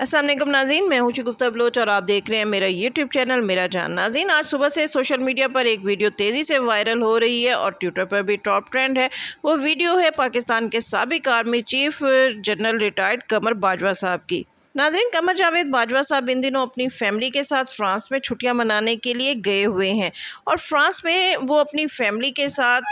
अस्सलाम वालेकुम नाज़रीन, मैं हूँ शगुफ्ता बलोच और आप देख रहे हैं मेरा यूट्यूब चैनल मेरा जान। नाज़रीन, आज सुबह से सोशल मीडिया पर एक वीडियो तेज़ी से वायरल हो रही है और ट्विटर पर भी टॉप ट्रेंड है। वो वीडियो है पाकिस्तान के साबिक आर्मी चीफ जनरल रिटायर्ड कमर बाजवा साहब की। नाज़रीन, कमर जावेद बाजवा साहब इन दिनों अपनी फैमिली के साथ फ्रांस में छुट्टियां मनाने के लिए गए हुए हैं और फ्रांस में वो अपनी फैमिली के साथ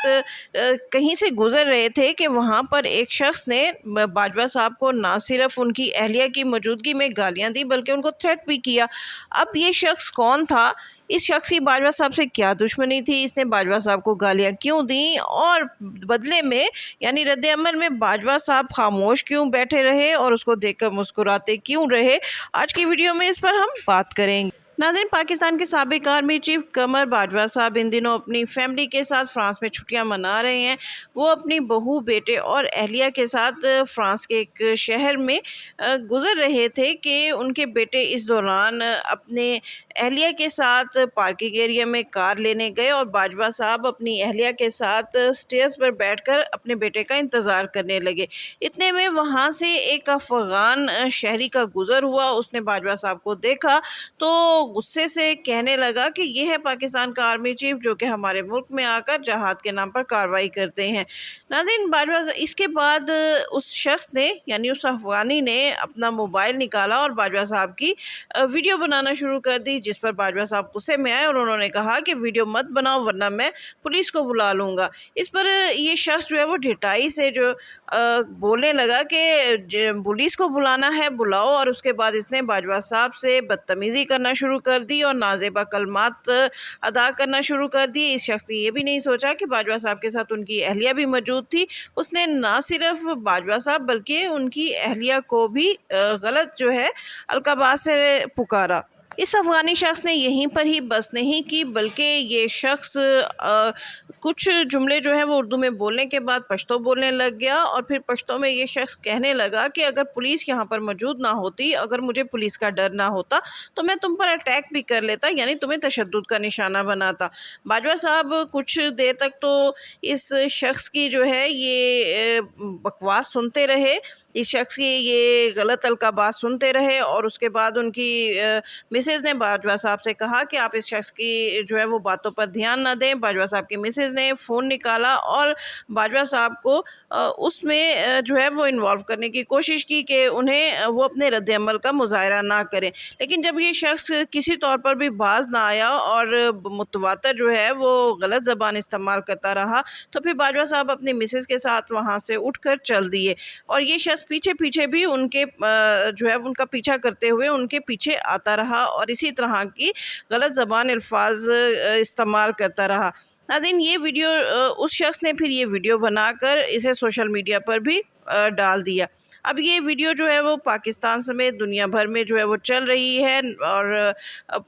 कहीं से गुजर रहे थे कि वहां पर एक शख्स ने बाजवा साहब को ना सिर्फ उनकी अहलिया की मौजूदगी में गालियां दी बल्कि उनको थ्रेट भी किया। अब ये शख्स कौन था, इस शख्स की बाजवा साहब से क्या दुश्मनी थी, इसने बाजवा साहब को गालियां क्यों दी और बदले में यानी रद्द अमल में बाजवा साहब खामोश क्यों बैठे रहे और उसको देखकर मुस्कुराते क्यों रहे, आज की वीडियो में इस पर हम बात करेंगे। नाज़रीन, पाकिस्तान के साबिक आर्मी चीफ कमर बाजवा साहब इन दिनों अपनी फैमिली के साथ फ्रांस में छुट्टियां मना रहे हैं। वो अपनी बहू, बेटे और अहलिया के साथ फ्रांस के एक शहर में गुजर रहे थे कि उनके बेटे इस दौरान अपने अहलिया के साथ पार्किंग एरिया में कार लेने गए और बाजवा साहब अपनी अहलिया के साथ स्टेयर्स पर बैठकर अपने बेटे का इंतज़ार करने लगे। इतने में वहाँ से एक अफ़गान शहरी का गुज़र हुआ। उसने बाजवा साहब को देखा तो गुस्से से कहने लगा कि ये है पाकिस्तान का आर्मी चीफ जो कि हमारे मुल्क में आकर जहाद के नाम पर कार्रवाई करते हैं। नाज़रीन, बाजवा इसके बाद उस शख्स ने यानी उस अफगानी ने अपना मोबाइल निकाला और बाजवा साहब की वीडियो बनाना शुरू कर दी, जिस पर बाजवा साहब गुस्से में आए और उन्होंने कहा कि वीडियो मत बनाओ वरना मैं पुलिस को बुला लूँगा। इस पर ये शख्स जो है वो ढिठाई से जो बोलने लगा कि पुलिस को बुलाना है बुलाओ, और उसके बाद इसने बाजवा साहब से बदतमीज़ी करना शुरू कर दी और नाज़ेबा कलमात अदा करना शुरू कर दिए। इस शख्स ने ये भी नहीं सोचा कि बाजवा साहब के साथ उनकी अहलिया भी मौजूद थी। उसने ना सिर्फ बाजवा साहब बल्कि उनकी अहलिया को भी गलत जो है अलकाबात से पुकारा। इस अफ़गानी शख्स ने यहीं पर ही बस नहीं की बल्कि ये शख्स कुछ जुमले जो है वो उर्दू में बोलने के बाद पश्तो बोलने लग गया और फिर पश्तो में ये शख्स कहने लगा कि अगर पुलिस यहाँ पर मौजूद ना होती, अगर मुझे पुलिस का डर ना होता तो मैं तुम पर अटैक भी कर लेता, यानी तुम्हें तशद्दुद का निशाना बनाता। बाजवा साहब कुछ देर तक तो इस शख्स की जो है ये बकवास सुनते रहे, इस शख्स की ये गलत अलकाबात सुनते रहे और उसके बाद उनकी मिसेज़ ने बाजवा साहब से कहा कि आप इस शख्स की जो है वो बातों पर ध्यान ना दें। बाजवा साहब की मिसेज़ ने फ़ोन निकाला और बाजवा साहब को उसमें जो है वो इन्वॉल्व करने की कोशिश की कि उन्हें वो अपने रद्द अमल का मुज़ाहरा ना करें। लेकिन जब ये शख्स किसी तौर पर भी बाज ना आया और मुतवातर जो है वो गलत ज़बान इस्तेमाल करता रहा तो फिर बाजवा साहब अपनी मिसेज़ के साथ वहाँ से उठकर चल दिए और ये शख्स पीछे पीछे भी उनके जो है उनका पीछा करते हुए उनके पीछे आता रहा और इसी तरह की गलत ज़बान अल्फाज इस्तेमाल करता रहा। नाज़रीन, ये वीडियो उस शख्स ने फिर ये वीडियो बनाकर इसे सोशल मीडिया पर भी डाल दिया। अब ये वीडियो जो है वो पाकिस्तान समेत दुनिया भर में जो है वो चल रही है और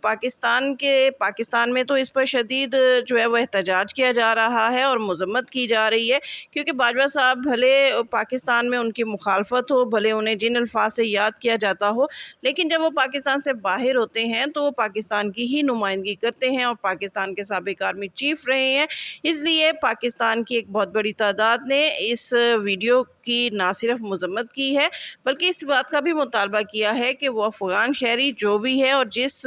पाकिस्तान में तो इस पर शदीद जो है वो एहतजाज किया जा रहा है और मज़म्मत की जा रही है, क्योंकि बाजवा साहब भले पाकिस्तान में उनकी मुखालफत हो, भले उन्हें जिन अल्फाज से याद किया जाता हो, लेकिन जब वो पाकिस्तान से बाहर होते हैं तो वो पाकिस्तान की ही नुमाइंदगी करते हैं और पाकिस्तान के साबिक आर्मी चीफ रहे हैं। इसलिए पाकिस्तान की एक बहुत बड़ी तादाद ने इस वीडियो की ना सिर्फ मज़म्मत की है बल्कि इस बात का भी मुतालबा किया है कि वो अफ़गान शहरी जो भी है और जिस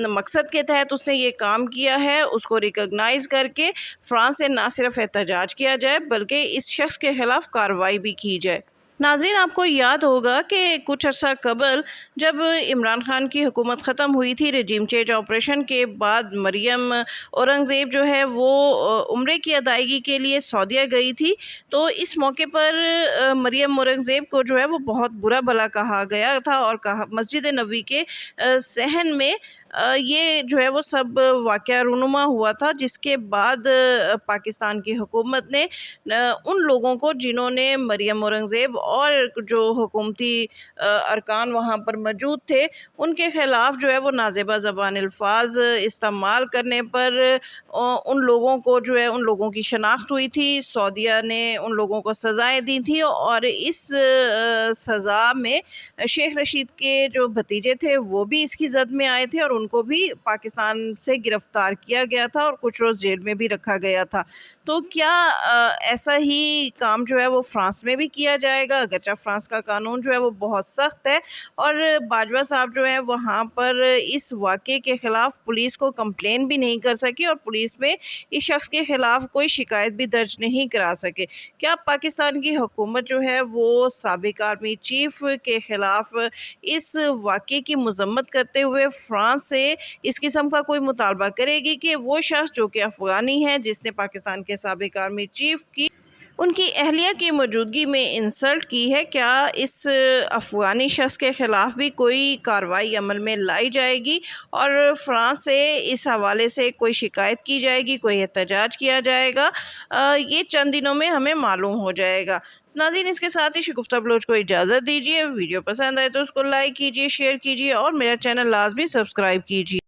मकसद के तहत उसने ये काम किया है उसको रिकॉग्नाइज़ करके फ्रांस से ना सिर्फ एहतजाज किया जाए बल्कि इस शख्स के ख़िलाफ़ कार्रवाई भी की जाए। नाज़रीन, आपको याद होगा कि कुछ अर्सा कबल जब इमरान खान की हुकूमत ख़त्म हुई थी, रजीम चेंज ऑपरेशन के बाद मरियम औरंगज़ेब जो है वो उम्रे की अदायगी के लिए सऊदीया गई थी। तो इस मौके पर मरियम औरंगज़ेब को जो है वो बहुत बुरा भला कहा गया था और कहा मस्जिद नबवी के सहन में ये जो है वो सब वाक़या रूनुमा हुआ था, जिसके बाद पाकिस्तान की हुकूमत ने उन लोगों को जिन्होंने मरियम औरंगज़ेब और जो हुकूमती अरकान वहाँ पर मौजूद थे उनके ख़िलाफ़ जो है वो नाज़ेबा ज़बान अल्फाज इस्तेमाल करने पर उन लोगों को जो है उन लोगों की शनाख्त हुई थी। सऊदीया ने उन लोगों को सज़ाएँ दी थी और इस सज़ा में शेख रशीद के जो भतीजे थे वो भी इसकी ज़द में आए थे और ان کو بھی پاکستان سے گرفتار کیا گیا تھا اور کچھ روز جیل میں بھی رکھا گیا تھا۔ تو کیا ایسا ہی کام جو ہے وہ فرانس میں بھی کیا جائے گا؟ اگرچہ فرانس کا قانون جو ہے وہ بہت سخت ہے اور باجوہ صاحب جو ہیں وہاں پر اس واقعے کے خلاف پولیس کو کمپلین بھی نہیں کر سکی اور پولیس میں اس شخص کے خلاف کوئی شکایت بھی درج نہیں کرا سکے۔ کیا پاکستان کی حکومت جو ہے وہ سابق آرمی چیف کے خلاف اس واقعے کی مذمت کرتے ہوئے فرانس سے اس قسم کا کوئی مطالبہ کرے گی کہ وہ شخص جو کہ افغانی ہے، جس نے پاکستان کے سابق آرمی چیف کی ان کی اہلیہ کی موجودگی میں انسلٹ کی ہے، کیا اس افغانی شخص کے خلاف بھی کوئی کارروائی عمل میں لائی جائے گی اور فرانس سے اس حوالے سے کوئی شکایت کی جائے گی، کوئی احتجاج کیا جائے گا؟ یہ چند دنوں میں ہمیں معلوم ہو جائے گا۔ ناظرین، اس کے ساتھ ہی شگفتہ بلوچ کو اجازت دیجیے۔ ویڈیو پسند آئے تو اس کو لائک کیجیے، شیئر کیجیے اور میرا چینل لازمی سبسکرائب کیجیے۔